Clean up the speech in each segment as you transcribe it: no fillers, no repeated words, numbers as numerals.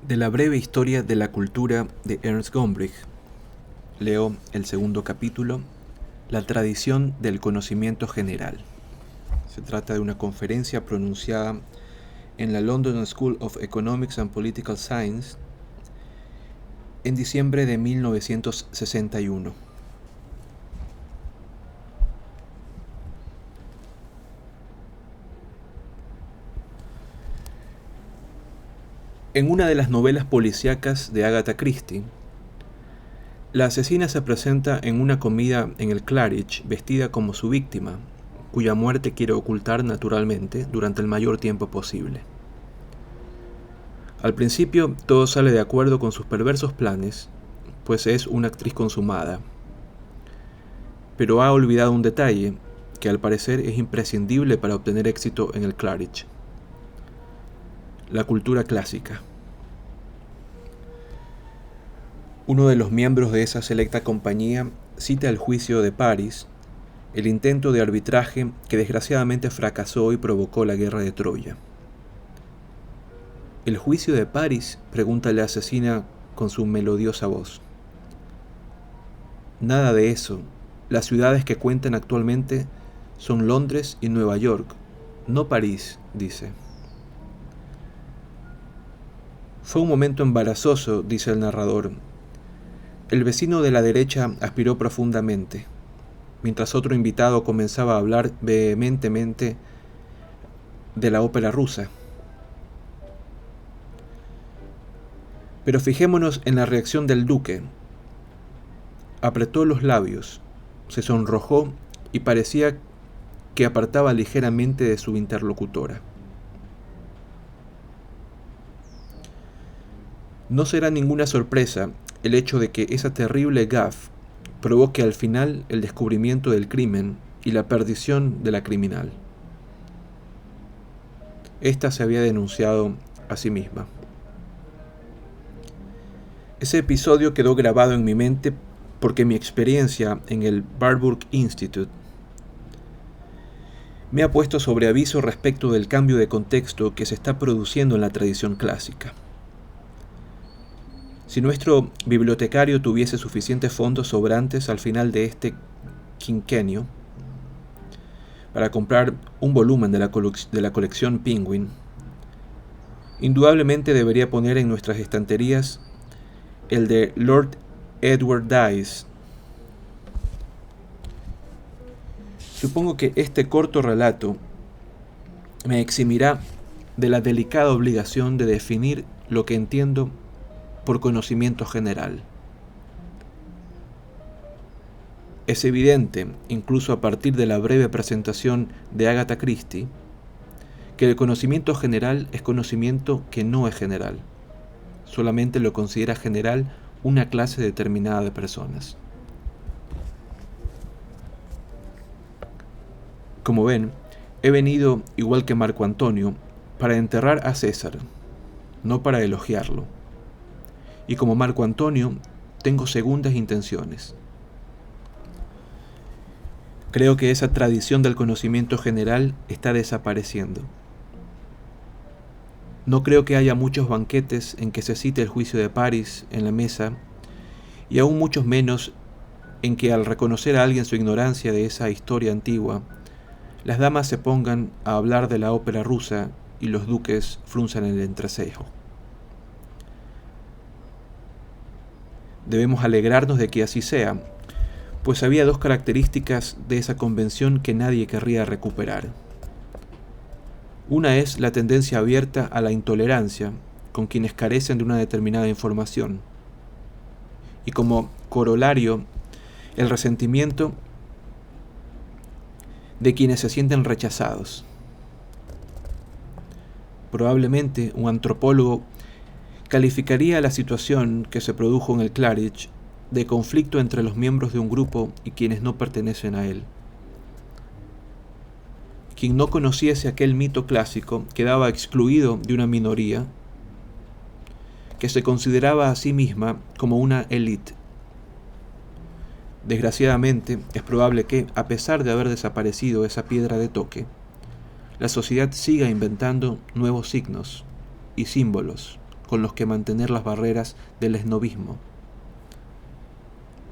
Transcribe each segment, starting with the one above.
De la breve historia de la cultura de Ernst Gombrich, leo el segundo capítulo, La tradición del conocimiento general. Se trata de una conferencia pronunciada en la London School of Economics and Political Science en diciembre de 1961. En una de las novelas policíacas de Agatha Christie, la asesina se presenta en una comida en el Claridge vestida como su víctima, cuya muerte quiere ocultar naturalmente durante el mayor tiempo posible. Al principio todo sale de acuerdo con sus perversos planes, pues es una actriz consumada. Pero ha olvidado un detalle que al parecer es imprescindible para obtener éxito en el Claridge: la cultura clásica. Uno de los miembros de esa selecta compañía cita el juicio de París, el intento de arbitraje que desgraciadamente fracasó y provocó la guerra de Troya. ¿El juicio de París?, pregunta la asesina con su melodiosa voz. Nada de eso. Las ciudades que cuentan actualmente son Londres y Nueva York, no París, dice. Fue un momento embarazoso, dice el narrador. El vecino de la derecha aspiró profundamente, mientras otro invitado comenzaba a hablar vehementemente de la ópera rusa. Pero fijémonos en la reacción del duque. Apretó los labios, se sonrojó y parecía que apartaba ligeramente de su interlocutora. No será ninguna sorpresa el hecho de que esa terrible gaffe provoque al final el descubrimiento del crimen y la perdición de la criminal. Esta se había denunciado a sí misma. Ese episodio quedó grabado en mi mente porque mi experiencia en el Warburg Institute me ha puesto sobre aviso respecto del cambio de contexto que se está produciendo en la tradición clásica. Si nuestro bibliotecario tuviese suficientes fondos sobrantes al final de este quinquenio para comprar un volumen de la colección Penguin, indudablemente debería poner en nuestras estanterías el de Lord Edward Dice. Supongo que este corto relato me eximirá de la delicada obligación de definir lo que entiendo por conocimiento general. Es evidente, incluso a partir de la breve presentación de Agatha Christie, que el conocimiento general es conocimiento que no es general. Solamente lo considera general una clase determinada de personas. Como ven, he venido, igual que Marco Antonio, para enterrar a César, no para elogiarlo. Y como Marco Antonio, tengo segundas intenciones. Creo que esa tradición del conocimiento general está desapareciendo. No creo que haya muchos banquetes en que se cite el juicio de París en la mesa, y aún muchos menos en que al reconocer a alguien su ignorancia de esa historia antigua, las damas se pongan a hablar de la ópera rusa y los duques frunzan el entrecejo. Debemos alegrarnos de que así sea, pues había dos características de esa convención que nadie querría recuperar. Una es la tendencia abierta a la intolerancia con quienes carecen de una determinada información, y como corolario, el resentimiento de quienes se sienten rechazados. Probablemente un antropólogo calificaría la situación que se produjo en el Claridge de conflicto entre los miembros de un grupo y quienes no pertenecen a él. Quien no conociese aquel mito clásico quedaba excluido de una minoría que se consideraba a sí misma como una élite. Desgraciadamente, es probable que, a pesar de haber desaparecido esa piedra de toque, la sociedad siga inventando nuevos signos y símbolos con los que mantener las barreras del esnobismo.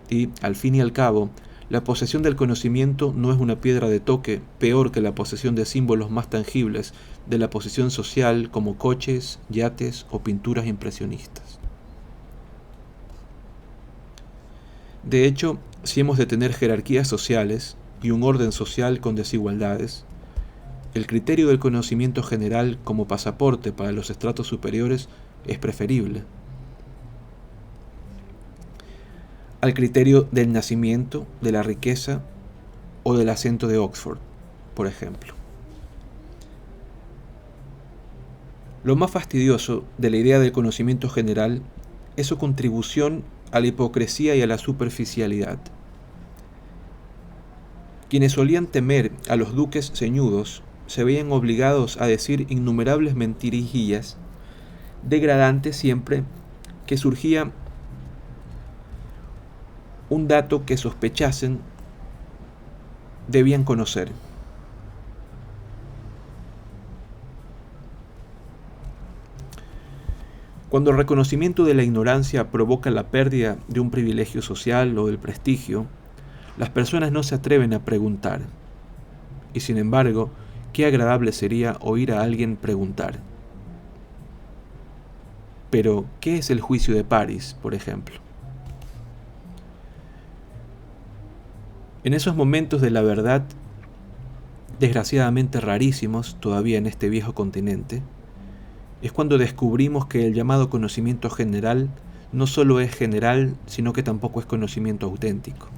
Y, al fin y al cabo, la posesión del conocimiento no es una piedra de toque peor que la posesión de símbolos más tangibles de la posición social como coches, yates o pinturas impresionistas. De hecho, si hemos de tener jerarquías sociales y un orden social con desigualdades, el criterio del conocimiento general como pasaporte para los estratos superiores es preferible al criterio del nacimiento, de la riqueza o del acento de Oxford, por ejemplo. Lo más fastidioso de la idea del conocimiento general es su contribución a la hipocresía y a la superficialidad. Quienes solían temer a los duques ceñudos se veían obligados a decir innumerables mentirijillas, degradantes siempre que surgía un dato que sospechasen debían conocer. Cuando el reconocimiento de la ignorancia provoca la pérdida de un privilegio social o del prestigio, las personas no se atreven a preguntar. Y sin embargo, qué agradable sería oír a alguien preguntar. Pero, ¿qué es el juicio de París, por ejemplo? En esos momentos de la verdad, desgraciadamente rarísimos todavía en este viejo continente, es cuando descubrimos que el llamado conocimiento general no solo es general, sino que tampoco es conocimiento auténtico.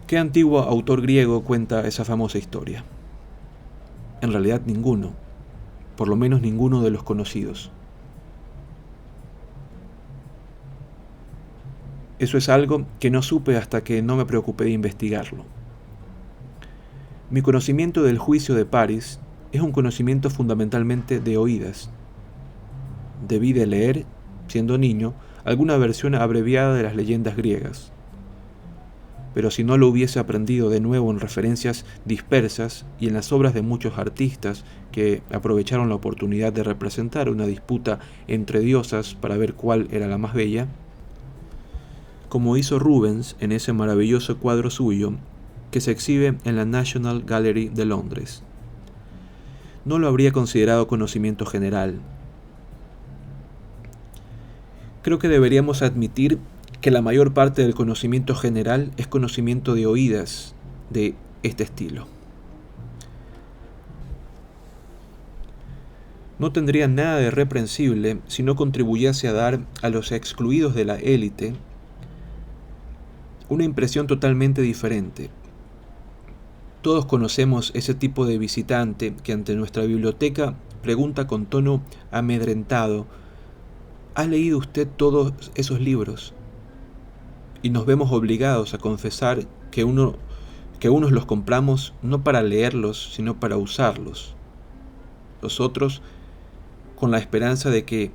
¿Qué antiguo autor griego cuenta esa famosa historia? En realidad ninguno, por lo menos ninguno de los conocidos. Eso es algo que no supe hasta que no me preocupé de investigarlo. Mi conocimiento del juicio de París es un conocimiento fundamentalmente de oídas. Debí de leer, siendo niño, alguna versión abreviada de las leyendas griegas. Pero si no lo hubiese aprendido de nuevo en referencias dispersas y en las obras de muchos artistas que aprovecharon la oportunidad de representar una disputa entre diosas para ver cuál era la más bella, como hizo Rubens en ese maravilloso cuadro suyo que se exhibe en la National Gallery de Londres. No lo habría considerado conocimiento general. Creo que deberíamos admitir que la mayor parte del conocimiento general es conocimiento de oídas de este estilo. No tendría nada de reprensible si no contribuyese a dar a los excluidos de la élite una impresión totalmente diferente. Todos conocemos ese tipo de visitante que ante nuestra biblioteca pregunta con tono amedrentado: ¿ha leído usted todos esos libros? Y nos vemos obligados a confesar que unos los compramos no para leerlos, sino para usarlos. Los otros con la esperanza de que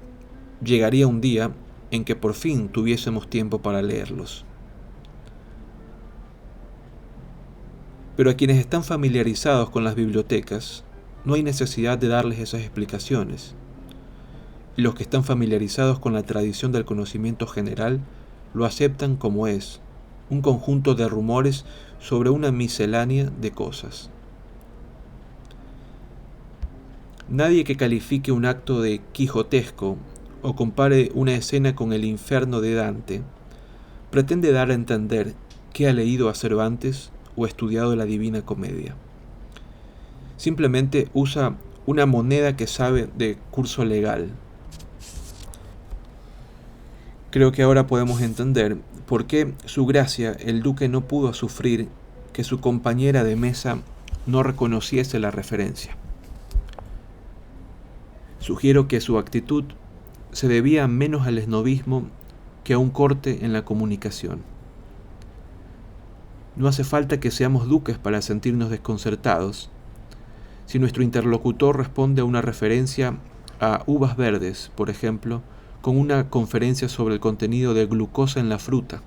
llegaría un día en que por fin tuviésemos tiempo para leerlos. Pero a quienes están familiarizados con las bibliotecas, no hay necesidad de darles esas explicaciones. Y los que están familiarizados con la tradición del conocimiento general lo aceptan como es, un conjunto de rumores sobre una miscelánea de cosas. Nadie que califique un acto de quijotesco o compare una escena con el infierno de Dante pretende dar a entender que ha leído a Cervantes o estudiado la Divina Comedia. Simplemente usa una moneda que sabe de curso legal. Creo que ahora podemos entender por qué su gracia el duque no pudo sufrir que su compañera de mesa no reconociese la referencia. Sugiero que su actitud se debía menos al esnobismo que a un corte en la comunicación. No hace falta que seamos duques para sentirnos desconcertados. Si nuestro interlocutor responde a una referencia a uvas verdes, por ejemplo, con una conferencia sobre el contenido de glucosa en la fruta.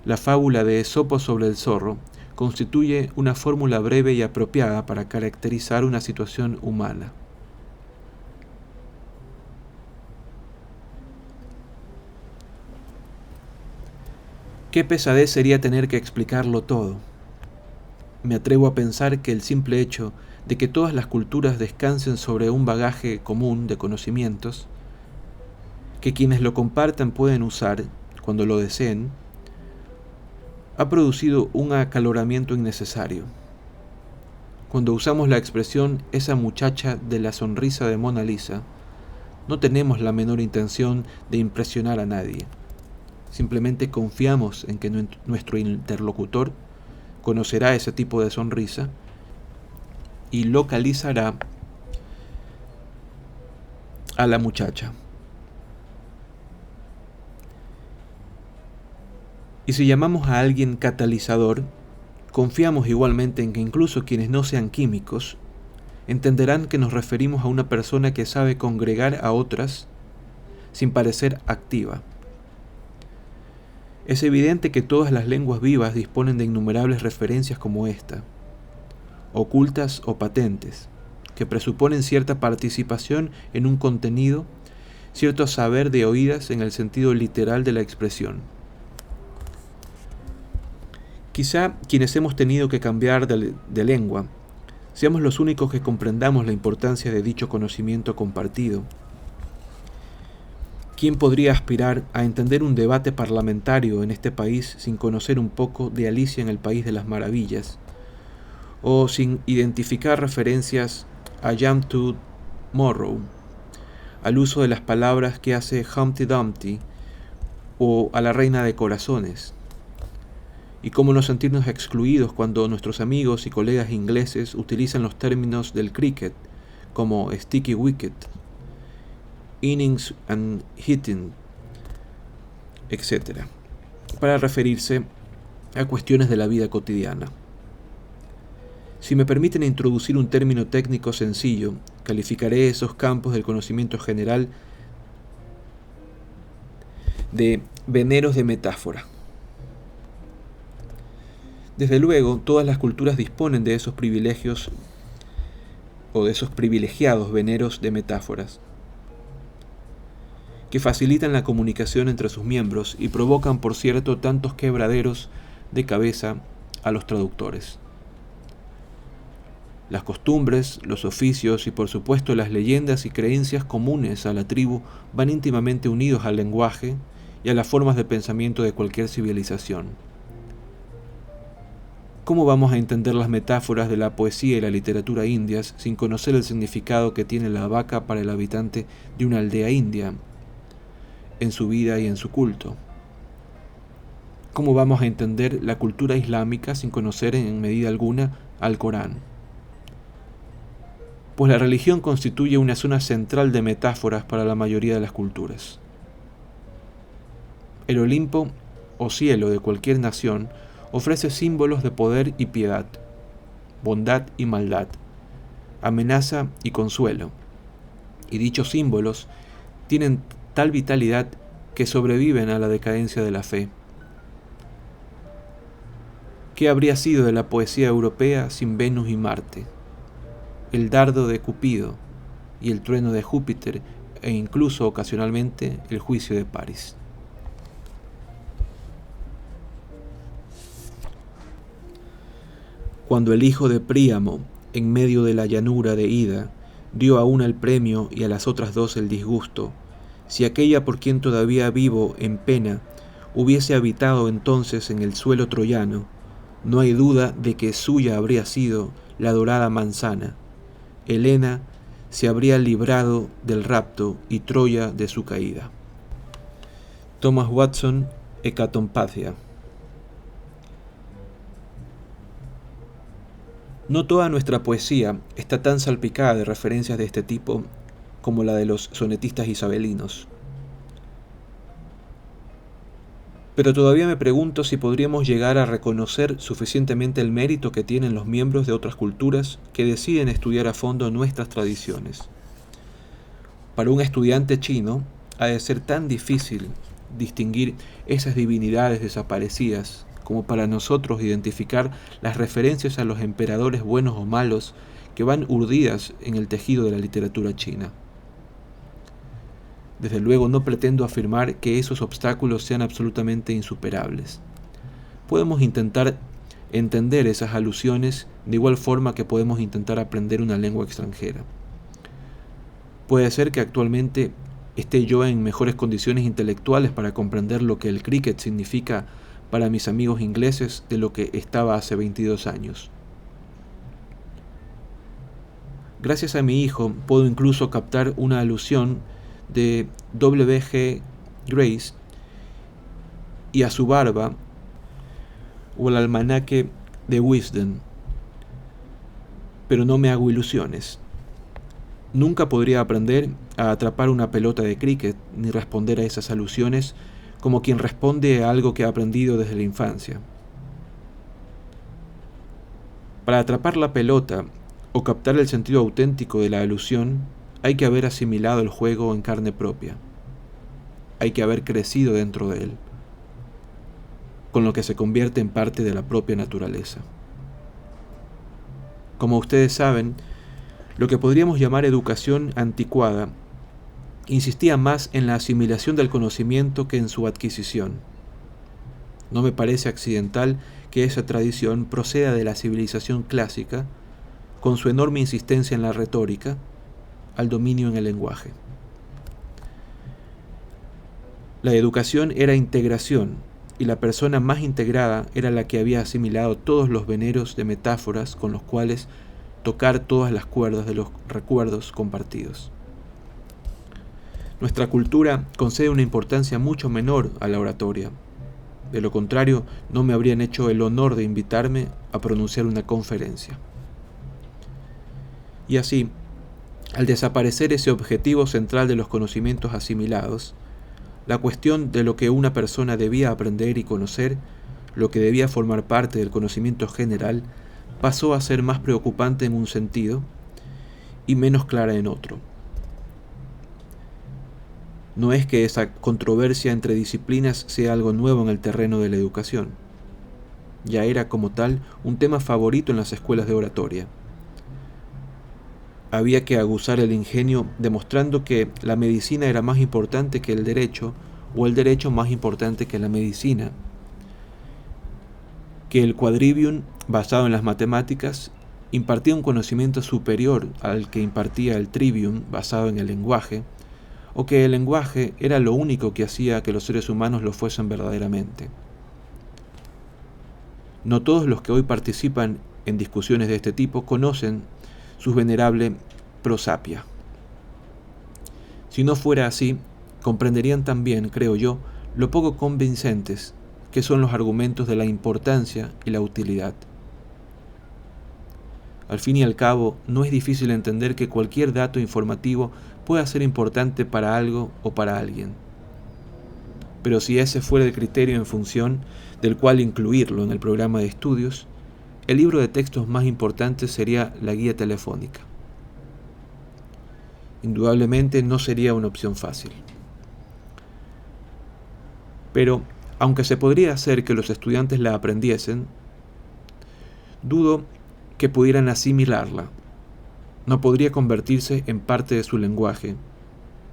La fábula de Esopo sobre el zorro constituye una fórmula breve y apropiada para caracterizar una situación humana. Qué pesadez sería tener que explicarlo todo. Me atrevo a pensar que el simple hecho de que todas las culturas descansen sobre un bagaje común de conocimientos, que quienes lo compartan pueden usar cuando lo deseen, ha producido un acaloramiento innecesario. Cuando usamos la expresión "esa muchacha de la sonrisa de Mona Lisa", no tenemos la menor intención de impresionar a nadie. Simplemente confiamos en que nuestro interlocutor conocerá ese tipo de sonrisa y localizará a la muchacha. Y si llamamos a alguien catalizador, confiamos igualmente en que incluso quienes no sean químicos entenderán que nos referimos a una persona que sabe congregar a otras sin parecer activa. Es evidente que todas las lenguas vivas disponen de innumerables referencias como esta, ocultas o patentes, que presuponen cierta participación en un contenido, cierto saber de oídas en el sentido literal de la expresión. Quizá quienes hemos tenido que cambiar de lengua seamos los únicos que comprendamos la importancia de dicho conocimiento compartido. ¿Quién podría aspirar a entender un debate parlamentario en este país sin conocer un poco de Alicia en el País de las Maravillas, o sin identificar referencias a Jam to Morrow, al uso de las palabras que hace Humpty Dumpty, o a la Reina de Corazones? ¿Y cómo no sentirnos excluidos cuando nuestros amigos y colegas ingleses utilizan los términos del cricket, como sticky wicket, innings and hitting, etc., para referirse a cuestiones de la vida cotidiana? Si me permiten introducir un término técnico sencillo, calificaré esos campos del conocimiento general de veneros de metáfora. Desde luego, todas las culturas disponen de esos privilegios o de esos privilegiados veneros de metáforas, que facilitan la comunicación entre sus miembros y provocan, por cierto, tantos quebraderos de cabeza a los traductores. Las costumbres, los oficios y por supuesto las leyendas y creencias comunes a la tribu van íntimamente unidos al lenguaje y a las formas de pensamiento de cualquier civilización. ¿Cómo vamos a entender las metáforas de la poesía y la literatura indias sin conocer el significado que tiene la vaca para el habitante de una aldea india, en su vida y en su culto? ¿Cómo vamos a entender la cultura islámica sin conocer en medida alguna al Corán? Pues la religión constituye una zona central de metáforas para la mayoría de las culturas. El Olimpo o cielo de cualquier nación ofrece símbolos de poder y piedad, bondad y maldad, amenaza y consuelo, y dichos símbolos tienen tal vitalidad que sobreviven a la decadencia de la fe. ¿Qué habría sido de la poesía europea sin Venus y Marte, el dardo de Cupido y el trueno de Júpiter, e incluso ocasionalmente el juicio de París? Cuando el hijo de Príamo, en medio de la llanura de Ida, dio a una el premio y a las otras dos el disgusto, si aquella por quien todavía vivo en pena hubiese habitado entonces en el suelo troyano, no hay duda de que suya habría sido la dorada manzana. Helena se habría librado del rapto y Troya de su caída. Thomas Watson, Hecatompathia. No toda nuestra poesía está tan salpicada de referencias de este tipo como la de los sonetistas isabelinos. Pero todavía me pregunto si podríamos llegar a reconocer suficientemente el mérito que tienen los miembros de otras culturas que deciden estudiar a fondo nuestras tradiciones. Para un estudiante chino ha de ser tan difícil distinguir esas divinidades desaparecidas como para nosotros identificar las referencias a los emperadores buenos o malos que van urdidas en el tejido de la literatura china. Desde luego no pretendo afirmar que esos obstáculos sean absolutamente insuperables. Podemos intentar entender esas alusiones de igual forma que podemos intentar aprender una lengua extranjera. Puede ser que actualmente esté yo en mejores condiciones intelectuales para comprender lo que el cricket significa para mis amigos ingleses de lo que estaba hace 22 años. Gracias a mi hijo puedo incluso captar una alusión de W.G. Grace y a su barba o el almanaque de Wisden, pero no me hago ilusiones. Nunca podría aprender a atrapar una pelota de cricket ni responder a esas alusiones como quien responde a algo que ha aprendido desde la infancia. Para atrapar la pelota o captar el sentido auténtico de la alusión, hay que haber asimilado el juego en carne propia. Hay que haber crecido dentro de él, con lo que se convierte en parte de la propia naturaleza. Como ustedes saben, lo que podríamos llamar educación anticuada insistía más en la asimilación del conocimiento que en su adquisición. No me parece accidental que esa tradición proceda de la civilización clásica, con su enorme insistencia en la retórica, al dominio en el lenguaje. La educación era integración, y la persona más integrada era la que había asimilado todos los veneros de metáforas con los cuales tocar todas las cuerdas de los recuerdos compartidos. Nuestra cultura concede una importancia mucho menor a la oratoria. De lo contrario, no me habrían hecho el honor de invitarme a pronunciar una conferencia. Y así, al desaparecer ese objetivo central de los conocimientos asimilados, la cuestión de lo que una persona debía aprender y conocer, lo que debía formar parte del conocimiento general, pasó a ser más preocupante en un sentido y menos clara en otro. No es que esa controversia entre disciplinas sea algo nuevo en el terreno de la educación. Ya era como tal un tema favorito en las escuelas de oratoria. Había que aguzar el ingenio demostrando que la medicina era más importante que el derecho o el derecho más importante que la medicina, que el quadrivium basado en las matemáticas impartía un conocimiento superior al que impartía el trivium basado en el lenguaje, o que el lenguaje era lo único que hacía que los seres humanos lo fuesen verdaderamente. No todos los que hoy participan en discusiones de este tipo conocen su venerable prosapia. Si no fuera así, comprenderían también, creo yo, lo poco convincentes que son los argumentos de la importancia y la utilidad. Al fin y al cabo, no es difícil entender que cualquier dato informativo pueda ser importante para algo o para alguien. Pero si ese fuera el criterio en función del cual incluirlo en el programa de estudios, el libro de textos más importante sería la guía telefónica. Indudablemente no sería una opción fácil. Pero, aunque se podría hacer que los estudiantes la aprendiesen, dudo que pudieran asimilarla. No podría convertirse en parte de su lenguaje,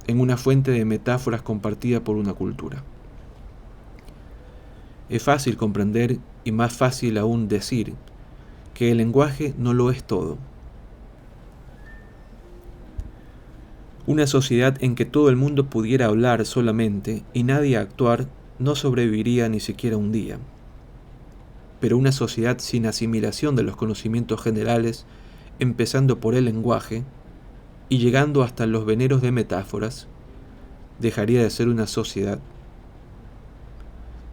en una fuente de metáforas compartida por una cultura. Es fácil comprender y más fácil aún decir que el lenguaje no lo es todo. Una sociedad en que todo el mundo pudiera hablar solamente y nadie actuar no sobreviviría ni siquiera un día. Pero una sociedad sin asimilación de los conocimientos generales, empezando por el lenguaje y llegando hasta los veneros de metáforas, dejaría de ser una sociedad.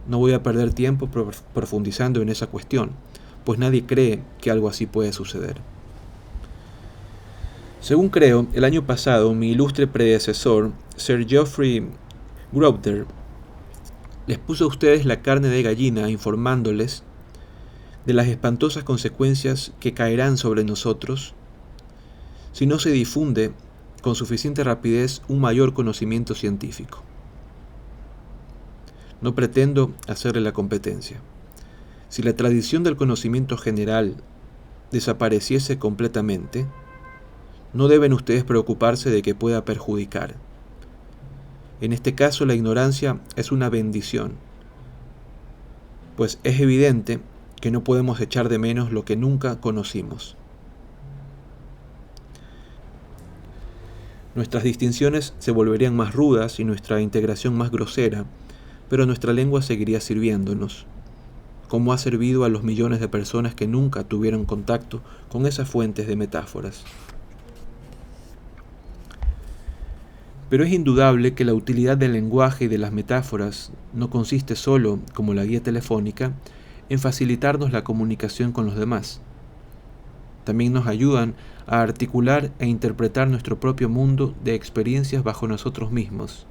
No voy a perder tiempo profundizando en esa cuestión, pues nadie cree que algo así puede suceder. Según creo, el año pasado mi ilustre predecesor, Sir Geoffrey Grosvenor, les puso a ustedes la carne de gallina informándoles de las espantosas consecuencias que caerán sobre nosotros si no se difunde con suficiente rapidez un mayor conocimiento científico. No pretendo hacerle la competencia. Si la tradición del conocimiento general desapareciese completamente, no deben ustedes preocuparse de que pueda perjudicar. En este caso, la ignorancia es una bendición, pues es evidente que no podemos echar de menos lo que nunca conocimos. Nuestras distinciones se volverían más rudas y nuestra integración más grosera, pero nuestra lengua seguiría sirviéndonos, como ha servido a los millones de personas que nunca tuvieron contacto con esas fuentes de metáforas. Pero es indudable que la utilidad del lenguaje y de las metáforas no consiste solo, como la guía telefónica, en facilitarnos la comunicación con los demás. También nos ayudan a articular e interpretar nuestro propio mundo de experiencias bajo nosotros mismos.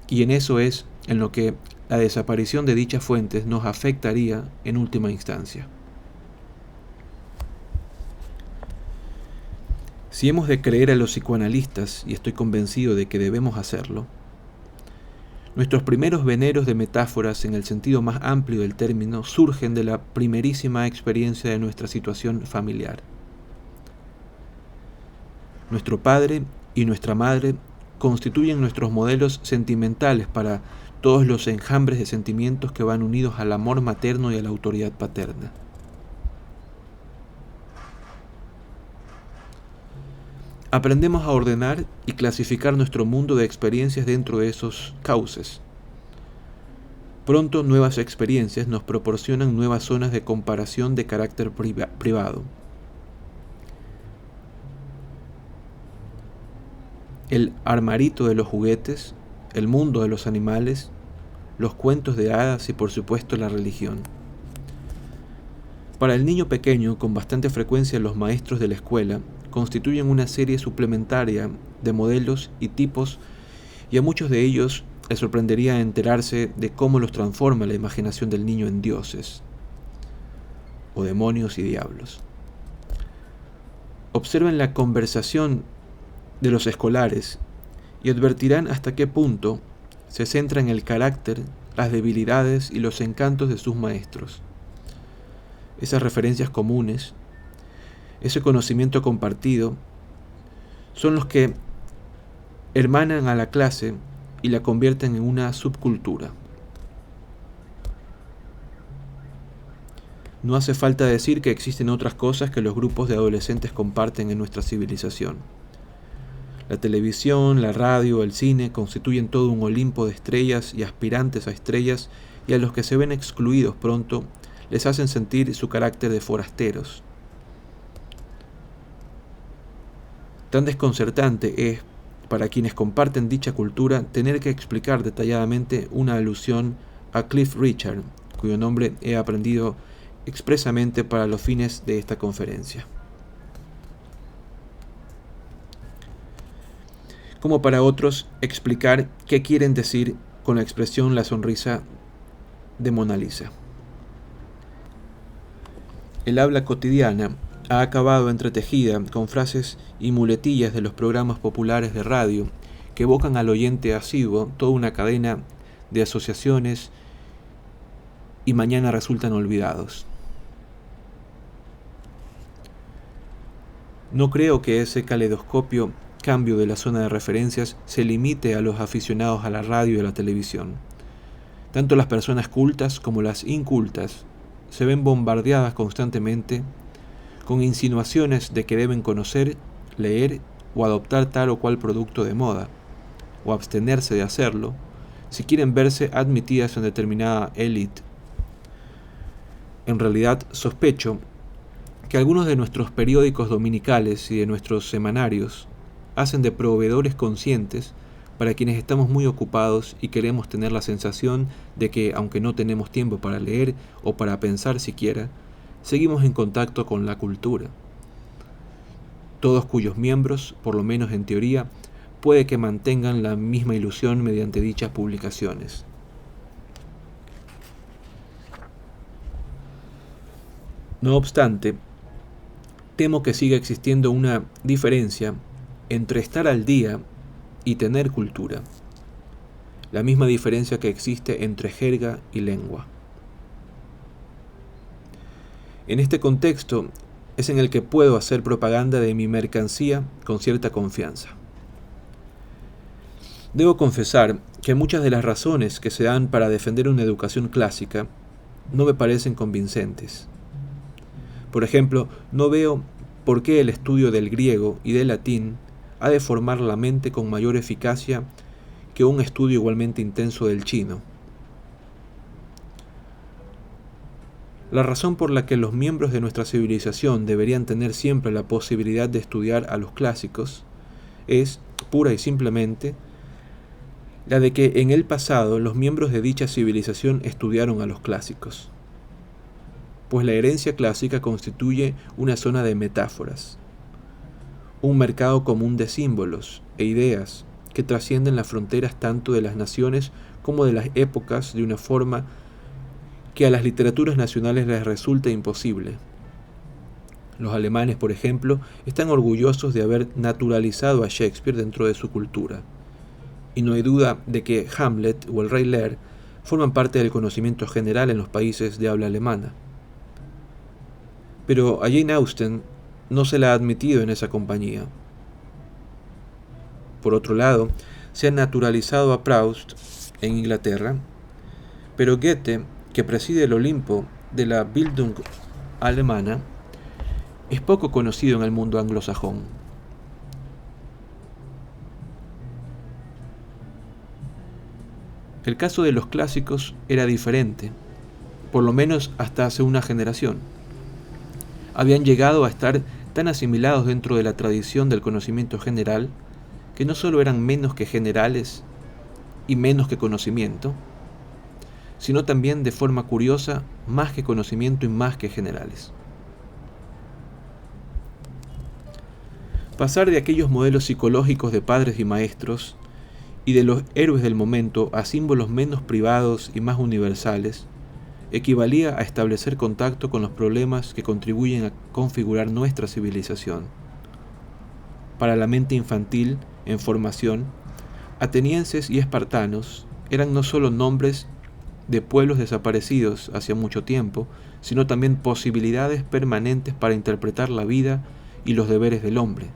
Y en eso es en lo que la desaparición de dichas fuentes nos afectaría en última instancia. Si hemos de creer a los psicoanalistas, y estoy convencido de que debemos hacerlo, nuestros primeros veneros de metáforas en el sentido más amplio del término surgen de la primerísima experiencia de nuestra situación familiar. Nuestro padre y nuestra madre constituyen nuestros modelos sentimentales para todos los enjambres de sentimientos que van unidos al amor materno y a la autoridad paterna. Aprendemos a ordenar y clasificar nuestro mundo de experiencias dentro de esos cauces. Pronto nuevas experiencias nos proporcionan nuevas zonas de comparación de carácter privado. El armarito de los juguetes, el mundo de los animales, los cuentos de hadas y por supuesto la religión. Para el niño pequeño, con bastante frecuencia los maestros de la escuela constituyen una serie suplementaria de modelos y tipos, y a muchos de ellos les sorprendería enterarse de cómo los transforma la imaginación del niño en dioses, o demonios y diablos. Observen la conversación de los escolares y advertirán hasta qué punto se centra en el carácter, las debilidades y los encantos de sus maestros. Esas referencias comunes, ese conocimiento compartido, son los que hermanan a la clase y la convierten en una subcultura. No hace falta decir que existen otras cosas que los grupos de adolescentes comparten en nuestra civilización. La televisión, la radio, el cine constituyen todo un Olimpo de estrellas y aspirantes a estrellas, y a los que se ven excluidos pronto les hacen sentir su carácter de forasteros. Tan desconcertante es, para quienes comparten dicha cultura, tener que explicar detalladamente una alusión a Cliff Richard, cuyo nombre he aprendido expresamente para los fines de esta conferencia. Como para otros, explicar qué quieren decir con la expresión la sonrisa de Mona Lisa. El habla cotidiana ha acabado entretejida con frases y muletillas de los programas populares de radio que evocan al oyente asiduo toda una cadena de asociaciones y mañana resultan olvidados. No creo que ese caleidoscopio cambio de la zona de referencias se limite a los aficionados a la radio y a la televisión. Tanto las personas cultas como las incultas se ven bombardeadas constantemente con insinuaciones de que deben conocer, leer o adoptar tal o cual producto de moda, o abstenerse de hacerlo, si quieren verse admitidas en determinada élite. En realidad, sospecho que algunos de nuestros periódicos dominicales y de nuestros semanarios hacen de proveedores conscientes para quienes estamos muy ocupados y queremos tener la sensación de que, aunque no tenemos tiempo para leer o para pensar siquiera, seguimos en contacto con la cultura. Todos cuyos miembros, por lo menos en teoría, puede que mantengan la misma ilusión mediante dichas publicaciones. No obstante, temo que siga existiendo una diferencia entre estar al día y tener cultura, la misma diferencia que existe entre jerga y lengua. En este contexto es en el que puedo hacer propaganda de mi mercancía con cierta confianza. Debo confesar que muchas de las razones que se dan para defender una educación clásica no me parecen convincentes. Por ejemplo, no veo por qué el estudio del griego y del latín ha de formar la mente con mayor eficacia que un estudio igualmente intenso del chino. La razón por la que los miembros de nuestra civilización deberían tener siempre la posibilidad de estudiar a los clásicos es, pura y simplemente, la de que en el pasado los miembros de dicha civilización estudiaron a los clásicos, pues la herencia clásica constituye una zona de metáforas, un mercado común de símbolos e ideas que trascienden las fronteras tanto de las naciones como de las épocas de una forma que a las literaturas nacionales les resulta imposible. Los alemanes, por ejemplo, están orgullosos de haber naturalizado a Shakespeare dentro de su cultura, y no hay duda de que Hamlet o el Rey Lear forman parte del conocimiento general en los países de habla alemana. Pero a Jane Austen no se la ha admitido en esa compañía. Por otro lado, se ha naturalizado a Proust en Inglaterra, pero Goethe, que preside el Olimpo de la Bildung alemana, es poco conocido en el mundo anglosajón. El caso de los clásicos era diferente, por lo menos hasta hace una generación. Habían llegado a estar tan asimilados dentro de la tradición del conocimiento general que no solo eran menos que generales y menos que conocimiento, sino también de forma curiosa más que conocimiento y más que generales. Pasar de aquellos modelos psicológicos de padres y maestros y de los héroes del momento a símbolos menos privados y más universales equivalía a establecer contacto con los problemas que contribuyen a configurar nuestra civilización. Para la mente infantil, en formación, atenienses y espartanos eran no solo nombres de pueblos desaparecidos hacia mucho tiempo, sino también posibilidades permanentes para interpretar la vida y los deberes del hombre.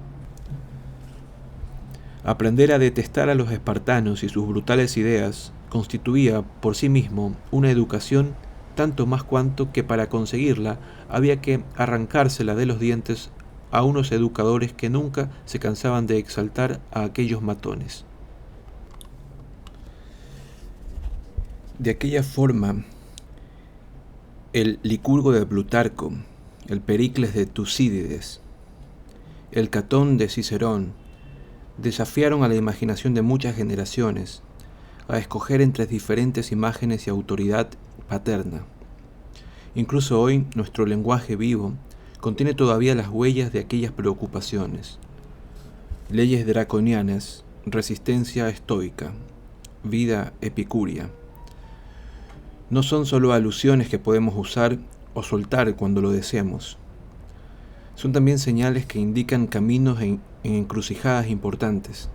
Aprender a detestar a los espartanos y sus brutales ideas constituía por sí mismo una educación tanto más cuanto que para conseguirla había que arrancársela de los dientes a unos educadores que nunca se cansaban de exaltar a aquellos matones. De aquella forma, el Licurgo de Plutarco, el Pericles de Tucídides, el Catón de Cicerón, desafiaron a la imaginación de muchas generaciones a escoger entre diferentes imágenes y autoridad paterna. Incluso hoy, nuestro lenguaje vivo contiene todavía las huellas de aquellas preocupaciones. Leyes draconianas, resistencia estoica, vida epicúrea. No son solo alusiones que podemos usar o soltar cuando lo deseamos. Son también señales que indican caminos en encrucijadas importantes.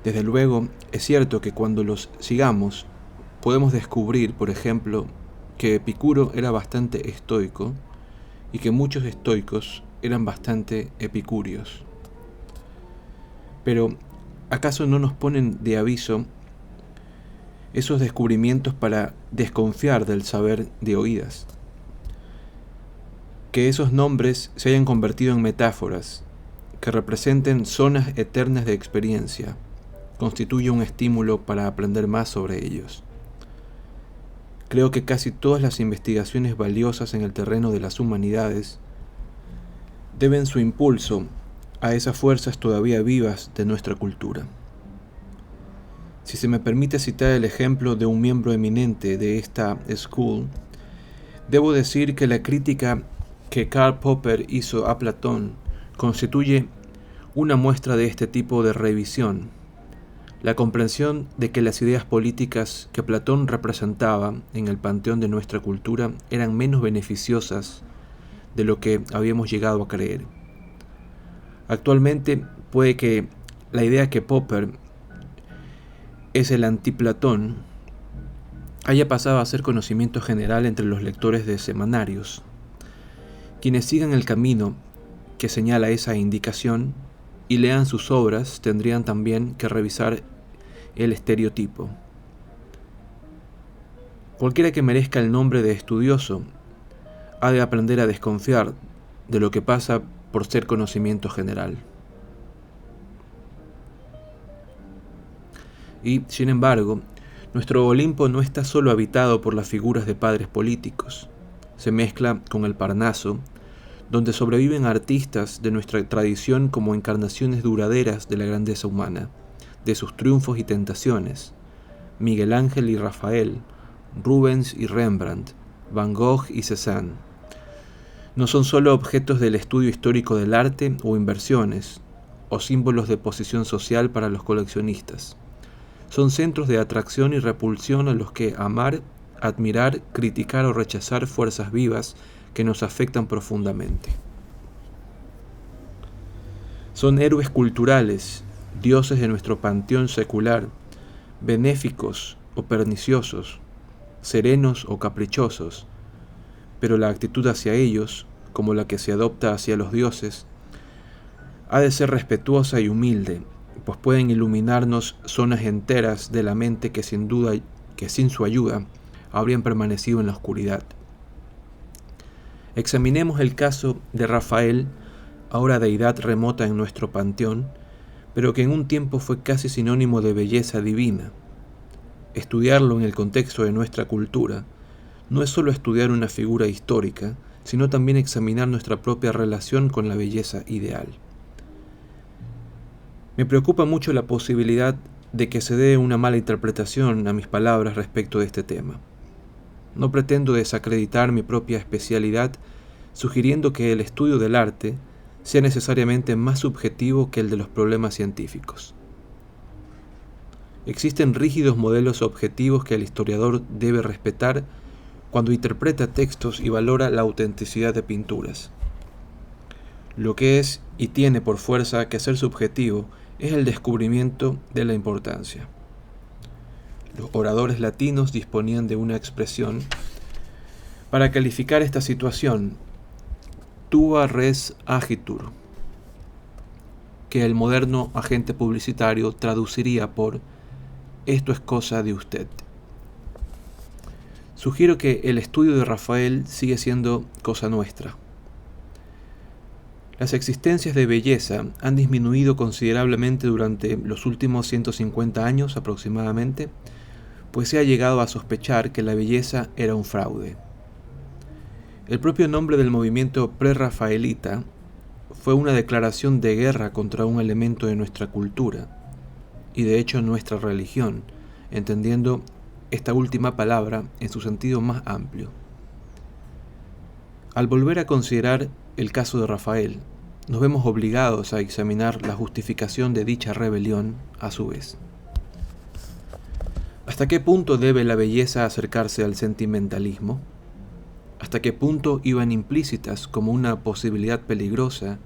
Desde luego, es cierto que cuando los sigamos, podemos descubrir, por ejemplo, que Epicuro era bastante estoico y que muchos estoicos eran bastante epicúreos. Pero, ¿acaso no nos ponen de aviso esos descubrimientos para desconfiar del saber de oídas? Que esos nombres se hayan convertido en metáforas, que representen zonas eternas de experiencia, constituye un estímulo para aprender más sobre ellos. Creo que casi todas las investigaciones valiosas en el terreno de las humanidades deben su impulso a esas fuerzas todavía vivas de nuestra cultura. Si se me permite citar el ejemplo de un miembro eminente de esta school, debo decir que la crítica que Karl Popper hizo a Platón constituye una muestra de este tipo de revisión. La comprensión de que las ideas políticas que Platón representaba en el panteón de nuestra cultura eran menos beneficiosas de lo que habíamos llegado a creer. Actualmente puede que la idea que Popper es el antiplatón haya pasado a ser conocimiento general entre los lectores de semanarios. Quienes sigan el camino que señala esa indicación y lean sus obras tendrían también que revisar el estereotipo. Cualquiera que merezca el nombre de estudioso ha de aprender a desconfiar de lo que pasa por ser conocimiento general. Y, sin embargo, nuestro Olimpo no está solo habitado por las figuras de padres políticos. Se mezcla con el Parnaso, donde sobreviven artistas de nuestra tradición como encarnaciones duraderas de la grandeza humana, de sus triunfos y tentaciones: Miguel Ángel y Rafael, Rubens y Rembrandt, Van Gogh y Cézanne. No son solo objetos del estudio histórico del arte o inversiones, o símbolos de posición social para los coleccionistas. Son centros de atracción y repulsión a los que amar, admirar, criticar o rechazar fuerzas vivas que nos afectan profundamente. Son héroes culturales, dioses de nuestro panteón secular, benéficos o perniciosos, serenos o caprichosos, pero la actitud hacia ellos, como la que se adopta hacia los dioses, ha de ser respetuosa y humilde, pues pueden iluminarnos zonas enteras de la mente que sin su ayuda habrían permanecido en la oscuridad. Examinemos el caso de Rafael, ahora deidad remota en nuestro panteón, pero que en un tiempo fue casi sinónimo de belleza divina. Estudiarlo en el contexto de nuestra cultura no es solo estudiar una figura histórica, sino también examinar nuestra propia relación con la belleza ideal. Me preocupa mucho la posibilidad de que se dé una mala interpretación a mis palabras respecto de este tema. No pretendo desacreditar mi propia especialidad sugiriendo que el estudio del arte sea necesariamente más subjetivo que el de los problemas científicos. Existen rígidos modelos objetivos que el historiador debe respetar cuando interpreta textos y valora la autenticidad de pinturas. Lo que es y tiene por fuerza que ser subjetivo es el descubrimiento de la importancia. Los oradores latinos disponían de una expresión para calificar esta situación: tua res agitur, que el moderno agente publicitario traduciría por esto es cosa de usted. Sugiero que el estudio de Rafael sigue siendo cosa nuestra. Las existencias de belleza han disminuido considerablemente durante los últimos 150 años aproximadamente, pues se ha llegado a sospechar que la belleza era un fraude. El propio nombre del movimiento prerrafaelita fue una declaración de guerra contra un elemento de nuestra cultura, y de hecho nuestra religión, entendiendo esta última palabra en su sentido más amplio. Al volver a considerar el caso de Rafael, nos vemos obligados a examinar la justificación de dicha rebelión a su vez. ¿Hasta qué punto debe la belleza acercarse al sentimentalismo? ¿Hasta qué punto iban implícitas como una posibilidad peligrosa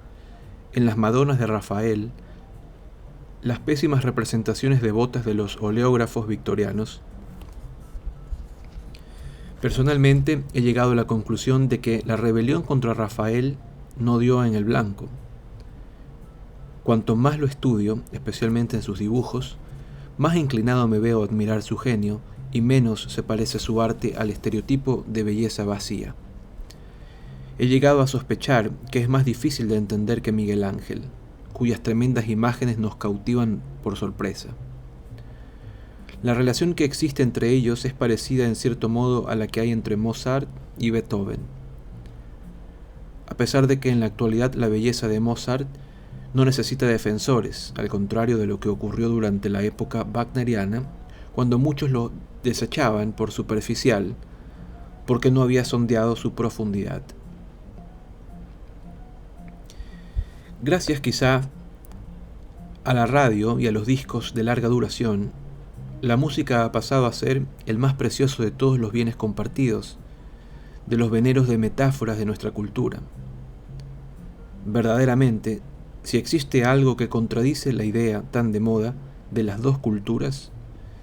en las Madonas de Rafael las pésimas representaciones devotas de los oleógrafos victorianos? Personalmente he llegado a la conclusión de que la rebelión contra Rafael no dio en el blanco. Cuanto más lo estudio, especialmente en sus dibujos, más inclinado me veo a admirar su genio y menos se parece su arte al estereotipo de belleza vacía. He llegado a sospechar que es más difícil de entender que Miguel Ángel, cuyas tremendas imágenes nos cautivan por sorpresa. La relación que existe entre ellos es parecida en cierto modo a la que hay entre Mozart y Beethoven. A pesar de que en la actualidad la belleza de Mozart no necesita defensores, al contrario de lo que ocurrió durante la época wagneriana, cuando muchos lo desechaban por superficial, porque no había sondeado su profundidad. Gracias quizá a la radio y a los discos de larga duración, la música ha pasado a ser el más precioso de todos los bienes compartidos, de los veneros de metáforas de nuestra cultura. Verdaderamente, si existe algo que contradice la idea tan de moda de las dos culturas,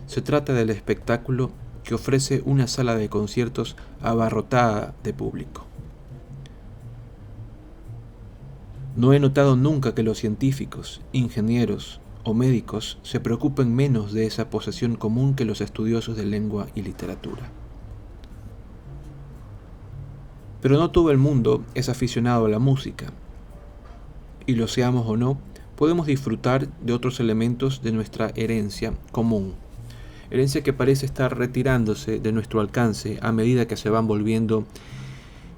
se trata del espectáculo que ofrece una sala de conciertos abarrotada de público. No he notado nunca que los científicos, ingenieros o médicos se preocupen menos de esa posesión común que los estudiosos de lengua y literatura. Pero no todo el mundo es aficionado a la música, y lo seamos o no, podemos disfrutar de otros elementos de nuestra herencia común, herencia que parece estar retirándose de nuestro alcance a medida que se van volviendo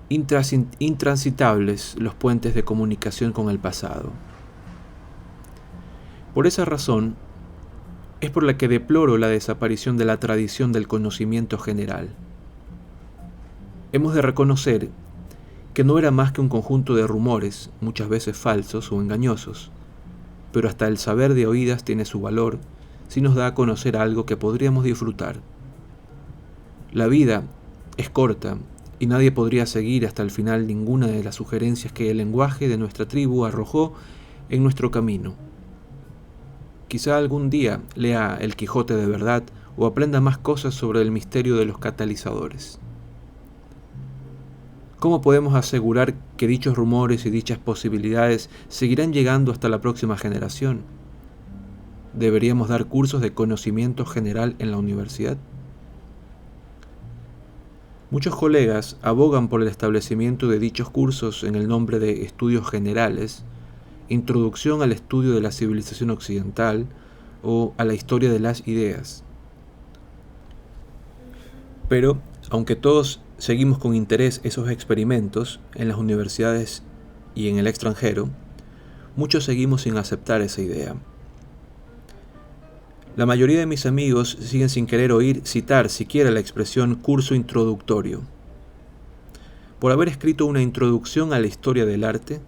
intransitables los puentes de comunicación con el pasado. Por esa razón, es por la que deploro la desaparición de la tradición del conocimiento general. Hemos de reconocer que no era más que un conjunto de rumores, muchas veces falsos o engañosos, pero hasta el saber de oídas tiene su valor si nos da a conocer algo que podríamos disfrutar. La vida es corta y nadie podría seguir hasta el final ninguna de las sugerencias que el lenguaje de nuestra tribu arrojó en nuestro camino. Quizá algún día lea El Quijote de verdad o aprenda más cosas sobre el misterio de los catalizadores. ¿Cómo podemos asegurar que dichos rumores y dichas posibilidades seguirán llegando hasta la próxima generación? ¿Deberíamos dar cursos de conocimiento general en la universidad? Muchos colegas abogan por el establecimiento de dichos cursos en el nombre de estudios generales, introducción al estudio de la civilización occidental o a la historia de las ideas. Pero, aunque todos seguimos con interés esos experimentos en las universidades y en el extranjero, muchos seguimos sin aceptar esa idea. La mayoría de mis amigos siguen sin querer oír citar siquiera la expresión curso introductorio. Por haber escrito una introducción a la historia del arte,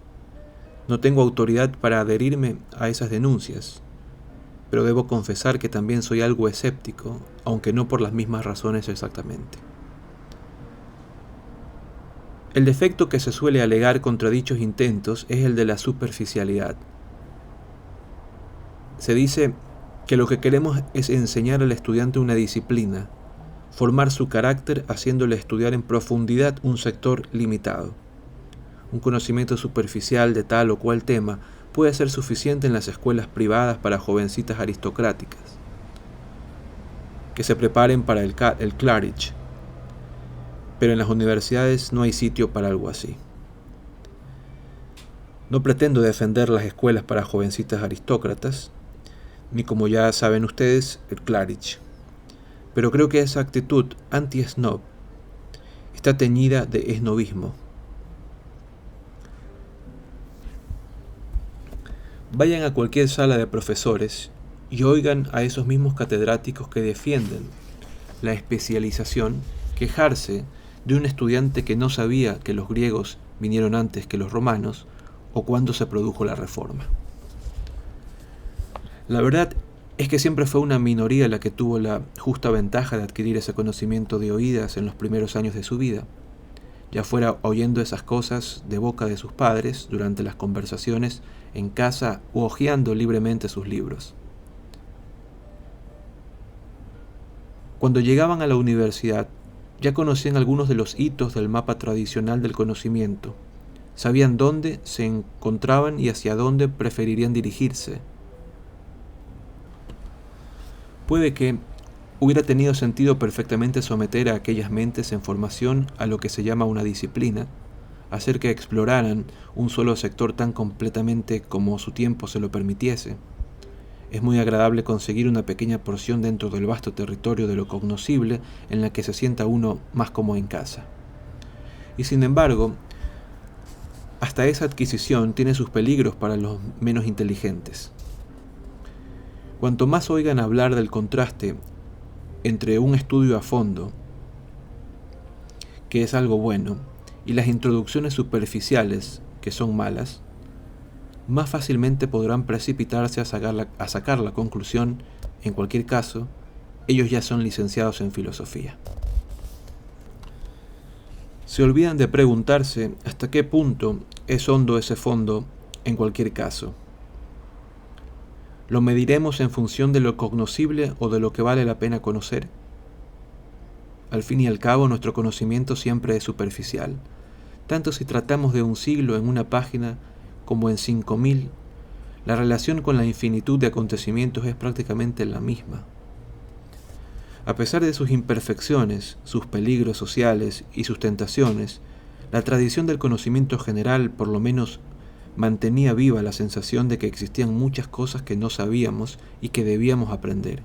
no tengo autoridad para adherirme a esas denuncias, pero debo confesar que también soy algo escéptico, aunque no por las mismas razones exactamente. El defecto que se suele alegar contra dichos intentos es el de la superficialidad. Se dice que lo que queremos es enseñar al estudiante una disciplina, formar su carácter haciéndole estudiar en profundidad un sector limitado. Un conocimiento superficial de tal o cual tema puede ser suficiente en las escuelas privadas para jovencitas aristocráticas, que se preparen para el Claridge, pero en las universidades no hay sitio para algo así. No pretendo defender las escuelas para jovencitas aristócratas, ni como ya saben ustedes, el Claridge, pero creo que esa actitud anti-snob está teñida de esnobismo. Vayan a cualquier sala de profesores y oigan a esos mismos catedráticos que defienden la especialización quejarse de un estudiante que no sabía que los griegos vinieron antes que los romanos o cuándo se produjo la Reforma. La verdad es que siempre fue una minoría la que tuvo la justa ventaja de adquirir ese conocimiento de oídas en los primeros años de su vida, ya fuera oyendo esas cosas de boca de sus padres durante las conversaciones en casa u hojeando libremente sus libros. Cuando llegaban a la universidad, ya conocían algunos de los hitos del mapa tradicional del conocimiento, sabían dónde se encontraban y hacia dónde preferirían dirigirse. Puede que hubiera tenido sentido perfectamente someter a aquellas mentes en formación a lo que se llama una disciplina, hacer que exploraran un solo sector tan completamente como su tiempo se lo permitiese. Es muy agradable conseguir una pequeña porción dentro del vasto territorio de lo cognoscible en la que se sienta uno más como en casa. Y sin embargo, hasta esa adquisición tiene sus peligros para los menos inteligentes. Cuanto más oigan hablar del contraste entre un estudio a fondo, que es algo bueno, y las introducciones superficiales, que son malas, más fácilmente podrán precipitarse a sacar la conclusión, en cualquier caso, ellos ya son licenciados en filosofía. Se olvidan de preguntarse hasta qué punto es hondo ese fondo en cualquier caso. ¿Lo mediremos en función de lo cognoscible o de lo que vale la pena conocer? Al fin y al cabo, nuestro conocimiento siempre es superficial, tanto si tratamos de un siglo en una página como en 5000, la relación con la infinitud de acontecimientos es prácticamente la misma. A pesar de sus imperfecciones, sus peligros sociales y sus tentaciones, la tradición del conocimiento general por lo menos mantenía viva la sensación de que existían muchas cosas que no sabíamos y que debíamos aprender.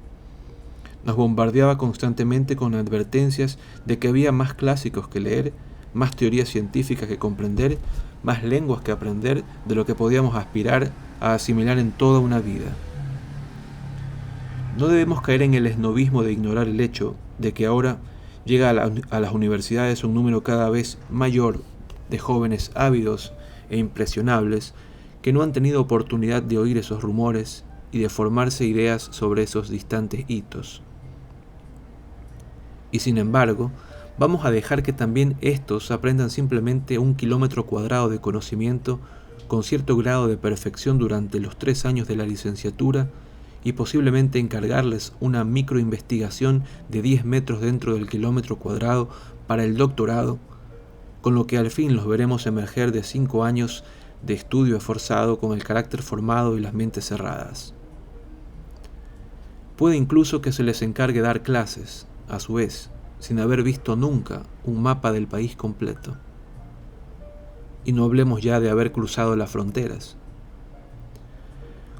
Nos bombardeaba constantemente con advertencias de que había más clásicos que leer, más teorías científicas que comprender, más lenguas que aprender de lo que podíamos aspirar a asimilar en toda una vida. No debemos caer en el esnobismo de ignorar el hecho de que ahora llega a las universidades un número cada vez mayor de jóvenes ávidos e impresionables que no han tenido oportunidad de oír esos rumores y de formarse ideas sobre esos distantes hitos. Y sin embargo, vamos a dejar que también estos aprendan simplemente 1 kilómetro cuadrado de conocimiento con cierto grado de perfección durante los 3 años de la licenciatura y posiblemente encargarles una microinvestigación de 10 metros dentro del kilómetro cuadrado para el doctorado, con lo que al fin los veremos emerger de 5 años de estudio esforzado con el carácter formado y las mentes cerradas. Puede incluso que se les encargue dar clases, a su vez, sin haber visto nunca un mapa del país completo. Y no hablemos ya de haber cruzado las fronteras.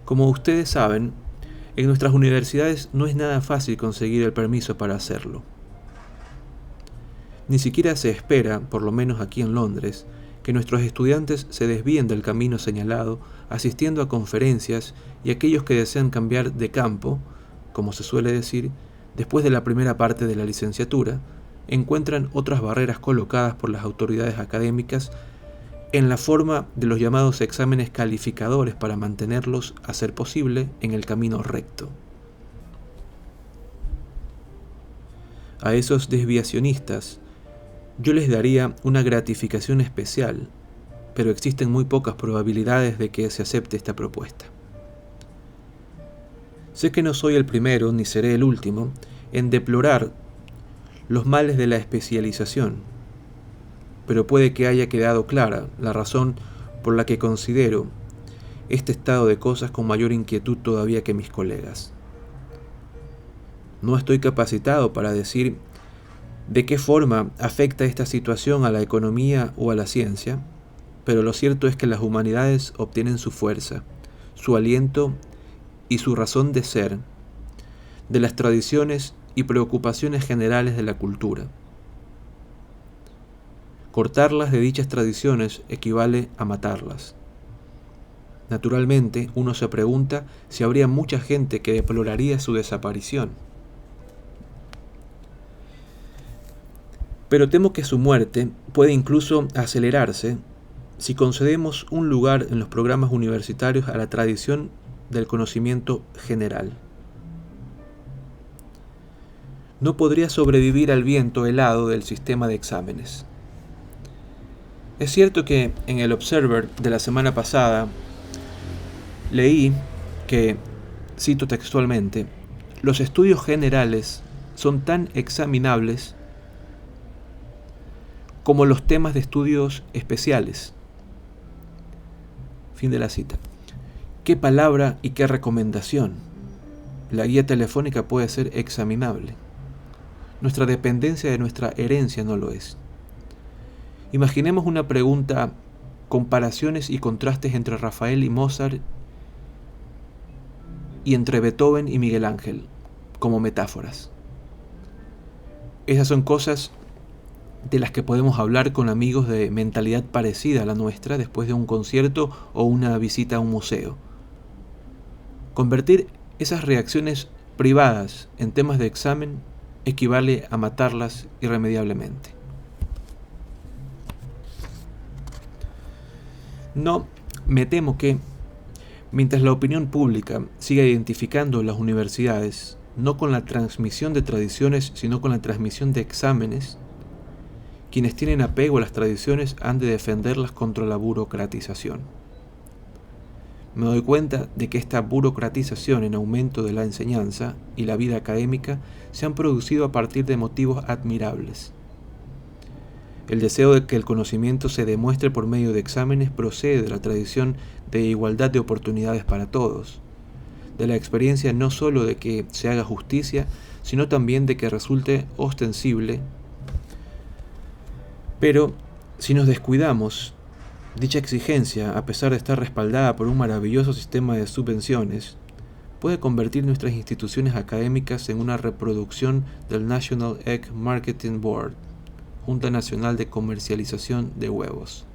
Como ustedes saben, en nuestras universidades no es nada fácil conseguir el permiso para hacerlo. Ni siquiera se espera, por lo menos aquí en Londres, que nuestros estudiantes se desvíen del camino señalado asistiendo a conferencias y aquellos que desean cambiar de campo, como se suele decir, después de la primera parte de la licenciatura, encuentran otras barreras colocadas por las autoridades académicas en la forma de los llamados exámenes calificadores para mantenerlos, a ser posible, en el camino recto. A esos desviacionistas yo les daría una gratificación especial, pero existen muy pocas probabilidades de que se acepte esta propuesta. Sé que no soy el primero, ni seré el último, en deplorar los males de la especialización, pero puede que haya quedado clara la razón por la que considero este estado de cosas con mayor inquietud todavía que mis colegas. No estoy capacitado para decir de qué forma afecta esta situación a la economía o a la ciencia, pero lo cierto es que las humanidades obtienen su fuerza, su aliento y su razón de ser de las tradiciones y preocupaciones generales de la cultura. Cortarlas de dichas tradiciones equivale a matarlas. Naturalmente, uno se pregunta si habría mucha gente que deploraría su desaparición. Pero temo que su muerte puede incluso acelerarse si concedemos un lugar en los programas universitarios a la tradición del conocimiento general. No podría sobrevivir al viento helado del sistema de exámenes. Es cierto que en el Observer de la semana pasada leí que, cito textualmente, los estudios generales son tan examinables como los temas de estudios especiales. Fin de la cita. ¿Qué palabra y qué recomendación? La guía telefónica puede ser examinable. Nuestra dependencia de nuestra herencia no lo es. Imaginemos una pregunta: comparaciones y contrastes entre Rafael y Mozart y entre Beethoven y Miguel Ángel, como metáforas. Esas son cosas de las que podemos hablar con amigos de mentalidad parecida a la nuestra después de un concierto o una visita a un museo. Convertir esas reacciones privadas en temas de examen equivale a matarlas irremediablemente. No, me temo que, mientras la opinión pública siga identificando las universidades no con la transmisión de tradiciones, sino con la transmisión de exámenes, quienes tienen apego a las tradiciones han de defenderlas contra la burocratización. Me doy cuenta de que esta burocratización en aumento de la enseñanza y la vida académica se han producido a partir de motivos admirables. El deseo de que el conocimiento se demuestre por medio de exámenes procede de la tradición de igualdad de oportunidades para todos, de la experiencia no sólo de que se haga justicia, sino también de que resulte ostensible. Pero si nos descuidamos, dicha exigencia, a pesar de estar respaldada por un maravilloso sistema de subvenciones, puede convertir nuestras instituciones académicas en una reproducción del National Egg Marketing Board, Junta Nacional de Comercialización de Huevos,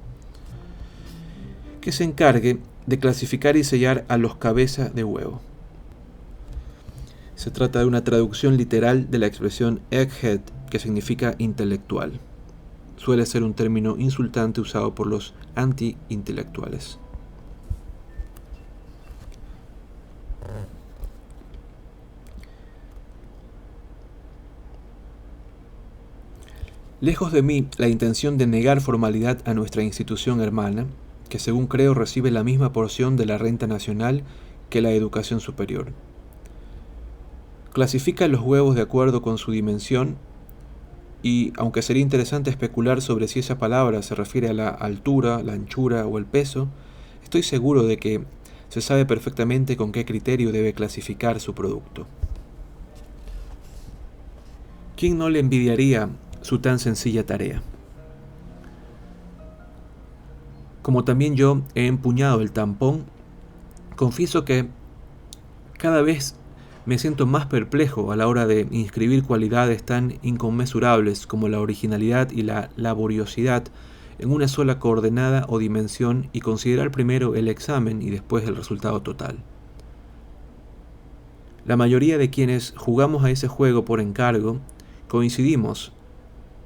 que se encargue de clasificar y sellar a los cabezas de huevo. Se trata de una traducción literal de la expresión egghead, que significa intelectual. Suele ser un término insultante usado por los anti-intelectuales. Lejos de mí la intención de negar formalidad a nuestra institución hermana, que según creo recibe la misma porción de la renta nacional que la educación superior. Clasifica los huevos de acuerdo con su dimensión y, aunque sería interesante especular sobre si esa palabra se refiere a la altura, la anchura o el peso, estoy seguro de que se sabe perfectamente con qué criterio debe clasificar su producto. ¿Quién no le envidiaría su tan sencilla tarea? Como también yo he empuñado el tampón, confieso que cada vez me siento más perplejo a la hora de inscribir cualidades tan inconmensurables como la originalidad y la laboriosidad en una sola coordenada o dimensión y considerar primero el examen y después el resultado total. La mayoría de quienes jugamos a ese juego por encargo coincidimos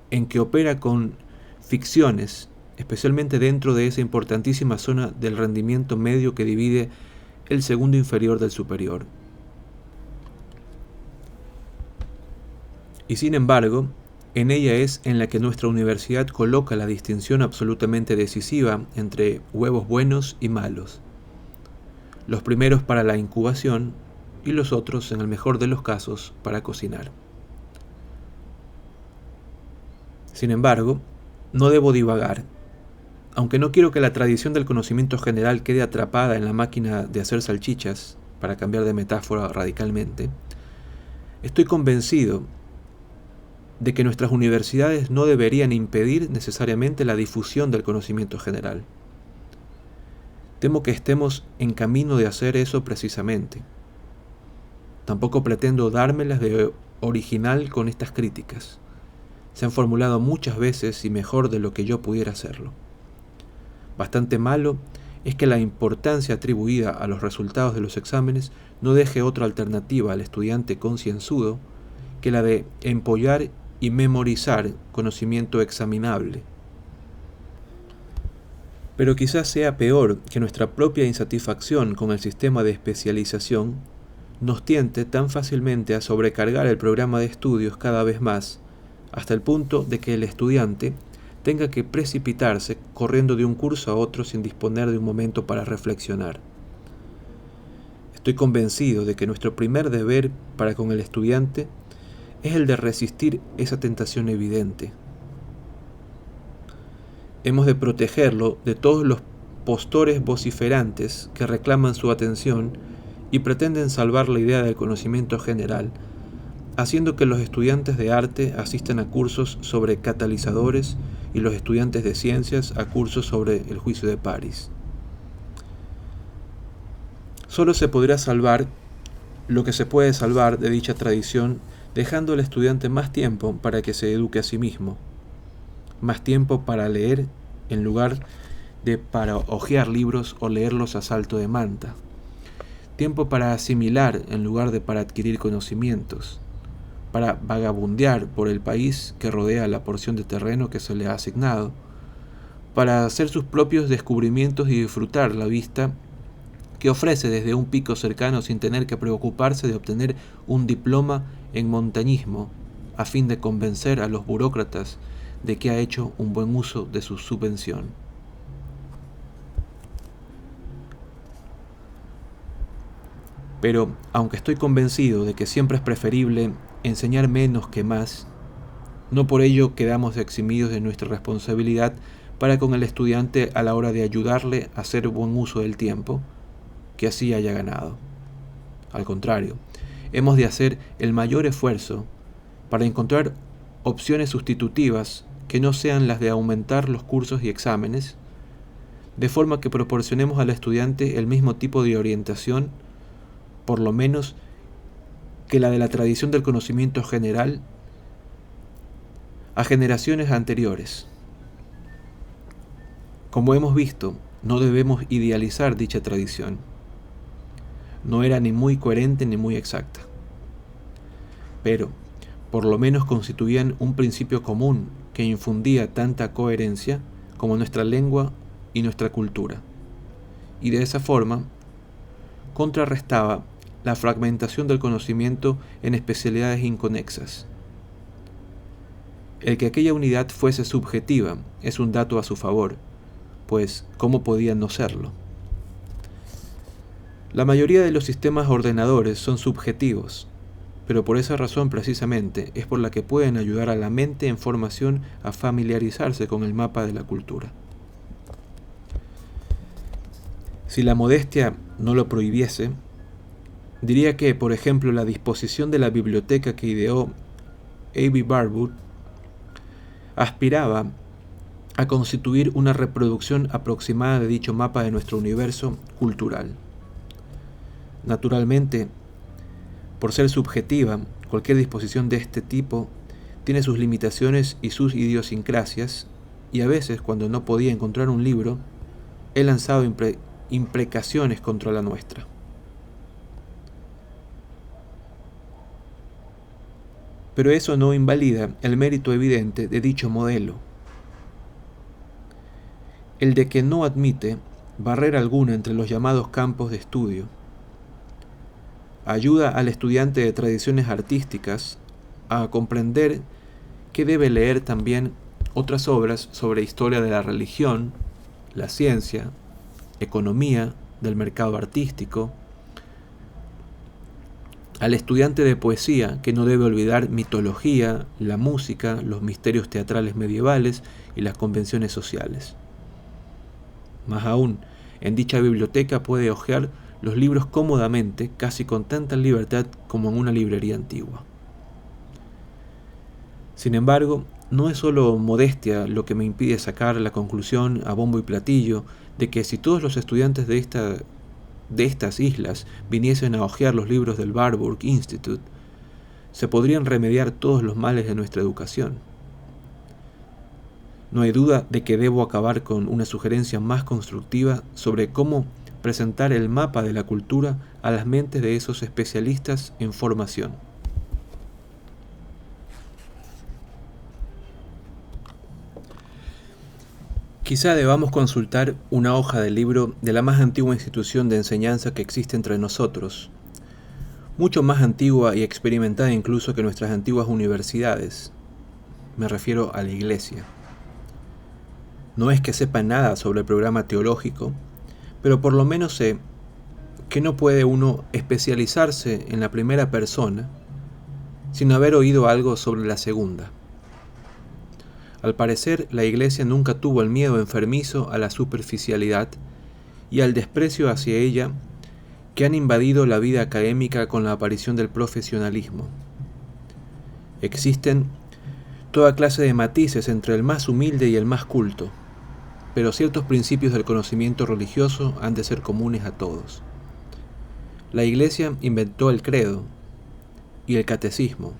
en que opera con ficciones, especialmente dentro de esa importantísima zona del rendimiento medio que divide el segundo inferior del superior. Y sin embargo, en ella es en la que nuestra universidad coloca la distinción absolutamente decisiva entre huevos buenos y malos, los primeros para la incubación y los otros, en el mejor de los casos, para cocinar. Sin embargo, no debo divagar. Aunque no quiero que la tradición del conocimiento general quede atrapada en la máquina de hacer salchichas, para cambiar de metáfora radicalmente, estoy convencido de que nuestras universidades no deberían impedir necesariamente la difusión del conocimiento general. Temo que estemos en camino de hacer eso precisamente. Tampoco pretendo dármelas de original con estas críticas. Se han formulado muchas veces y mejor de lo que yo pudiera hacerlo. Bastante malo es que la importancia atribuida a los resultados de los exámenes no deje otra alternativa al estudiante concienzudo que la de empollar y memorizar conocimiento examinable. Pero quizás sea peor que nuestra propia insatisfacción con el sistema de especialización nos tiente tan fácilmente a sobrecargar el programa de estudios cada vez más, hasta el punto de que el estudiante tenga que precipitarse corriendo de un curso a otro sin disponer de un momento para reflexionar. Estoy convencido de que nuestro primer deber para con el estudiante es el de resistir esa tentación evidente. Hemos de protegerlo de todos los postores vociferantes que reclaman su atención y pretenden salvar la idea del conocimiento general, haciendo que los estudiantes de arte asistan a cursos sobre catalizadores y los estudiantes de ciencias a cursos sobre el juicio de París. Solo se podrá salvar lo que se puede salvar de dicha tradición dejando al estudiante más tiempo para que se eduque a sí mismo, más tiempo para leer en lugar de para hojear libros o leerlos a salto de manta, tiempo para asimilar en lugar de para adquirir conocimientos, para vagabundear por el país que rodea la porción de terreno que se le ha asignado, para hacer sus propios descubrimientos y disfrutar la vista que ofrece desde un pico cercano sin tener que preocuparse de obtener un diploma en montañismo a fin de convencer a los burócratas de que ha hecho un buen uso de su subvención. Pero, aunque estoy convencido de que siempre es preferible enseñar menos que más, No por ello quedamos eximidos de nuestra responsabilidad para con el estudiante a la hora de ayudarle a hacer buen uso del tiempo que así haya ganado. Al contrario, hemos de hacer el mayor esfuerzo para encontrar opciones sustitutivas que no sean las de aumentar los cursos y exámenes, de forma que proporcionemos al estudiante el mismo tipo de orientación, por lo menos que la de la tradición del conocimiento general, a generaciones anteriores. Como hemos visto, no debemos idealizar dicha tradición. No era ni muy coherente ni muy exacta, pero por lo menos constituían un principio común que infundía tanta coherencia como nuestra lengua y nuestra cultura, y de esa forma contrarrestaba la fragmentación del conocimiento en especialidades inconexas. El que aquella unidad fuese subjetiva es un dato a su favor, pues ¿cómo podía no serlo? La mayoría de los sistemas ordenadores son subjetivos, pero por esa razón precisamente es por la que pueden ayudar a la mente en formación a familiarizarse con el mapa de la cultura. Si la modestia no lo prohibiese, diría que, por ejemplo, la disposición de la biblioteca que ideó A.B. Barwood aspiraba a constituir una reproducción aproximada de dicho mapa de nuestro universo cultural. Naturalmente, por ser subjetiva, cualquier disposición de este tipo tiene sus limitaciones y sus idiosincrasias, y a veces, cuando no podía encontrar un libro, he lanzado imprecaciones contra la nuestra. Pero eso no invalida el mérito evidente de dicho modelo, el de que no admite barrera alguna entre los llamados campos de estudio. Ayuda al estudiante de tradiciones artísticas a comprender que debe leer también otras obras sobre historia de la religión, la ciencia, economía, del mercado artístico. Al estudiante de poesía, que no debe olvidar mitología, la música, los misterios teatrales medievales y las convenciones sociales. Más aún, en dicha biblioteca puede hojear los libros cómodamente, casi con tanta libertad como en una librería antigua. Sin embargo, no es solo modestia lo que me impide sacar la conclusión a bombo y platillo de que si todos los estudiantes de estas islas viniesen a hojear los libros del Warburg Institute, se podrían remediar todos los males de nuestra educación. No hay duda de que debo acabar con una sugerencia más constructiva sobre cómo presentar el mapa de la cultura a las mentes de esos especialistas en formación. Quizá debamos consultar una hoja del libro de la más antigua institución de enseñanza que existe entre nosotros, mucho más antigua y experimentada incluso que nuestras antiguas universidades. Me refiero a la Iglesia. No es que sepa nada sobre el programa teológico, pero por lo menos sé que no puede uno especializarse en la primera persona sin haber oído algo sobre la segunda. Al parecer, la Iglesia nunca tuvo el miedo enfermizo a la superficialidad y al desprecio hacia ella que han invadido la vida académica con la aparición del profesionalismo. Existen toda clase de matices entre el más humilde y el más culto, pero ciertos principios del conocimiento religioso han de ser comunes a todos. La Iglesia inventó el credo y el catecismo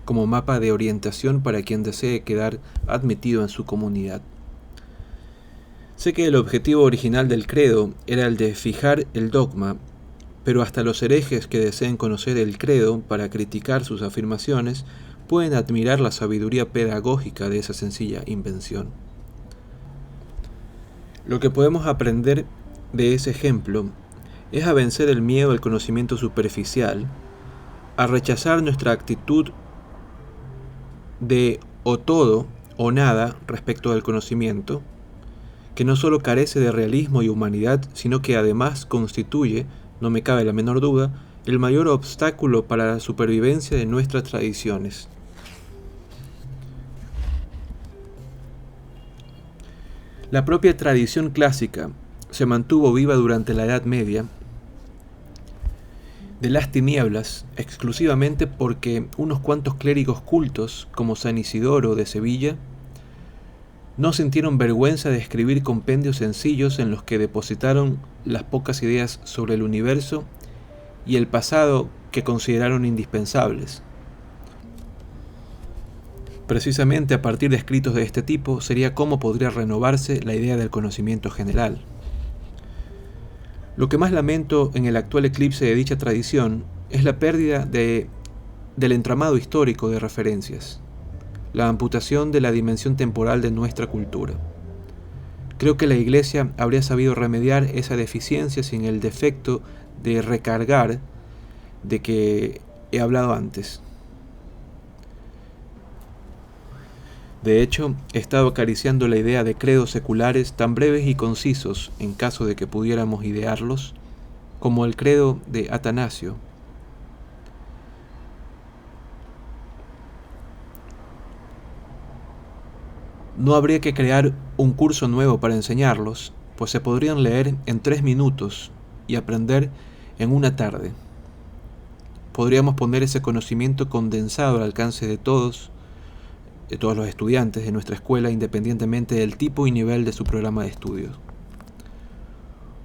como mapa de orientación para quien desee quedar admitido en su comunidad. Sé que el objetivo original del credo era el de fijar el dogma, pero hasta los herejes que deseen conocer el credo para criticar sus afirmaciones pueden admirar la sabiduría pedagógica de esa sencilla invención. Lo que podemos aprender de ese ejemplo es a vencer el miedo al conocimiento superficial, a rechazar nuestra actitud de o todo o nada respecto del conocimiento, que no solo carece de realismo y humanidad, sino que además constituye, no me cabe la menor duda, el mayor obstáculo para la supervivencia de nuestras tradiciones. La propia tradición clásica se mantuvo viva durante la Edad Media de las tinieblas exclusivamente porque unos cuantos clérigos cultos, como San Isidoro de Sevilla, no sintieron vergüenza de escribir compendios sencillos en los que depositaron las pocas ideas sobre el universo y el pasado que consideraron indispensables. Precisamente a partir de escritos de este tipo sería cómo podría renovarse la idea del conocimiento general. Lo que más lamento en el actual eclipse de dicha tradición es la pérdida del entramado histórico de referencias, la amputación de la dimensión temporal de nuestra cultura. Creo que la Iglesia habría sabido remediar esa deficiencia sin el defecto de recargar de que he hablado antes. De hecho, he estado acariciando la idea de credos seculares tan breves y concisos, en caso de que pudiéramos idearlos, como el credo de Atanasio. No habría que crear un curso nuevo para enseñarlos, pues se podrían leer en 3 minutos y aprender en una tarde. Podríamos poner ese conocimiento condensado al alcance de todos los estudiantes de nuestra escuela, independientemente del tipo y nivel de su programa de estudios.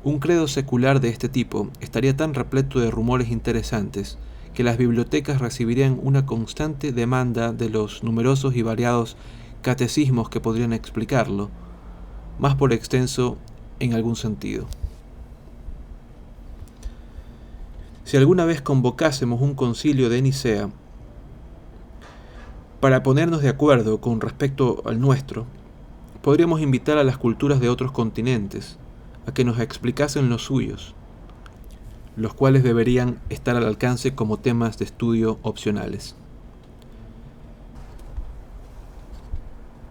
Un credo secular de este tipo estaría tan repleto de rumores interesantes que las bibliotecas recibirían una constante demanda de los numerosos y variados catecismos que podrían explicarlo, más por extenso en algún sentido. Si alguna vez convocásemos un concilio de Nicea para ponernos de acuerdo con respecto al nuestro, podríamos invitar a las culturas de otros continentes a que nos explicasen los suyos, los cuales deberían estar al alcance como temas de estudio opcionales.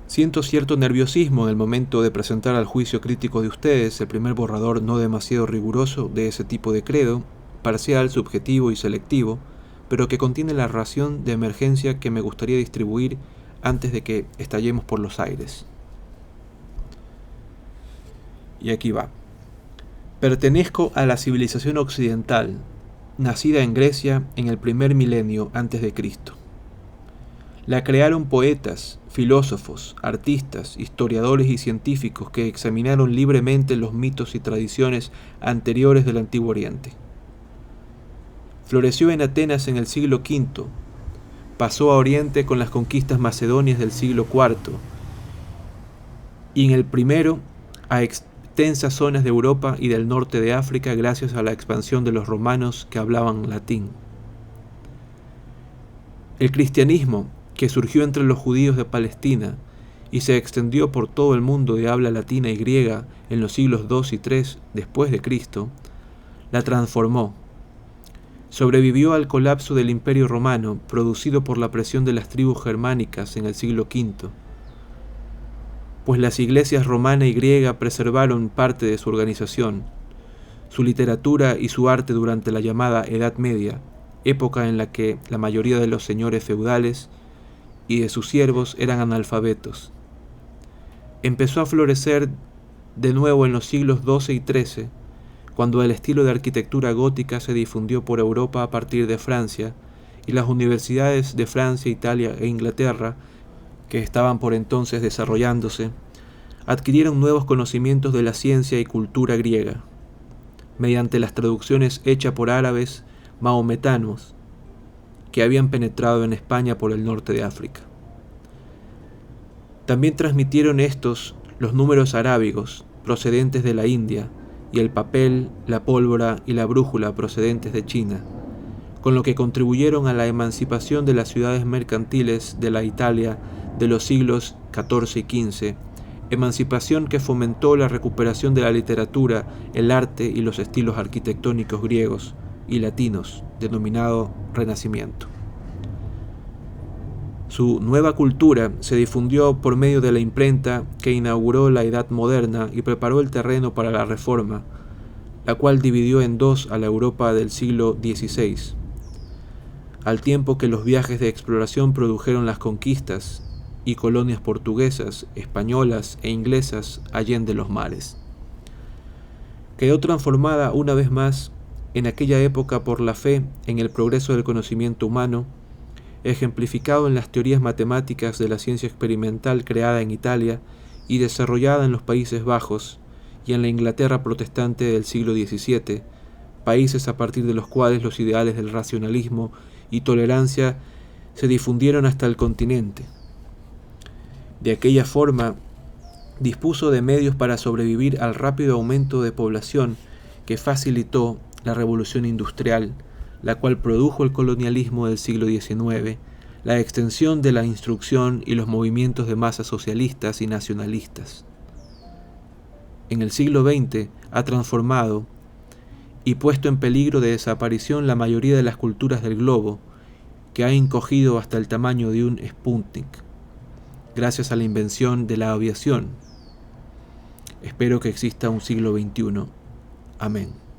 Siento cierto nerviosismo en el momento de presentar al juicio crítico de ustedes el primer borrador no demasiado riguroso de ese tipo de credo, parcial, subjetivo y selectivo, pero que contiene la ración de emergencia que me gustaría distribuir antes de que estallemos por los aires. Y aquí va. Pertenezco a la civilización occidental, nacida en Grecia en el primer milenio antes de Cristo. La crearon poetas, filósofos, artistas, historiadores y científicos que examinaron libremente los mitos y tradiciones anteriores del Antiguo Oriente. Floreció en Atenas en el siglo V, pasó a Oriente con las conquistas macedonias del siglo IV, y en el primero a extensas zonas de Europa y del norte de África gracias a la expansión de los romanos que hablaban latín. El cristianismo, que surgió entre los judíos de Palestina y se extendió por todo el mundo de habla latina y griega en los siglos II y III después de Cristo, la transformó. Sobrevivió al colapso del Imperio Romano, producido por la presión de las tribus germánicas en el siglo V, pues las iglesias romana y griega preservaron parte de su organización, su literatura y su arte durante la llamada Edad Media, época en la que la mayoría de los señores feudales y de sus siervos eran analfabetos. Empezó a florecer de nuevo en los siglos XII y XIII, cuando el estilo de arquitectura gótica se difundió por Europa a partir de Francia, y las universidades de Francia, Italia e Inglaterra, que estaban por entonces desarrollándose, adquirieron nuevos conocimientos de la ciencia y cultura griega, mediante las traducciones hechas por árabes mahometanos que habían penetrado en España por el norte de África. También transmitieron estos los números arábigos procedentes de la India y el papel, la pólvora y la brújula procedentes de China, con lo que contribuyeron a la emancipación de las ciudades mercantiles de la Italia de los siglos XIV y XV, emancipación que fomentó la recuperación de la literatura, el arte y los estilos arquitectónicos griegos y latinos, denominado Renacimiento. Su nueva cultura se difundió por medio de la imprenta que inauguró la Edad Moderna y preparó el terreno para la Reforma, la cual dividió en dos a la Europa del siglo XVI, al tiempo que los viajes de exploración produjeron las conquistas y colonias portuguesas, españolas e inglesas allende los mares. Quedó transformada una vez más en aquella época por la fe en el progreso del conocimiento humano, ejemplificado en las teorías matemáticas de la ciencia experimental creada en Italia y desarrollada en los Países Bajos y en la Inglaterra protestante del siglo XVII, países a partir de los cuales los ideales del racionalismo y tolerancia se difundieron hasta el continente. De aquella forma, dispuso de medios para sobrevivir al rápido aumento de población que facilitó la revolución industrial, la cual produjo el colonialismo del siglo XIX, la extensión de la instrucción y los movimientos de masas socialistas y nacionalistas. En el siglo XX ha transformado y puesto en peligro de desaparición la mayoría de las culturas del globo, que ha encogido hasta el tamaño de un Sputnik, gracias a la invención de la aviación. Espero que exista un siglo XXI. Amén.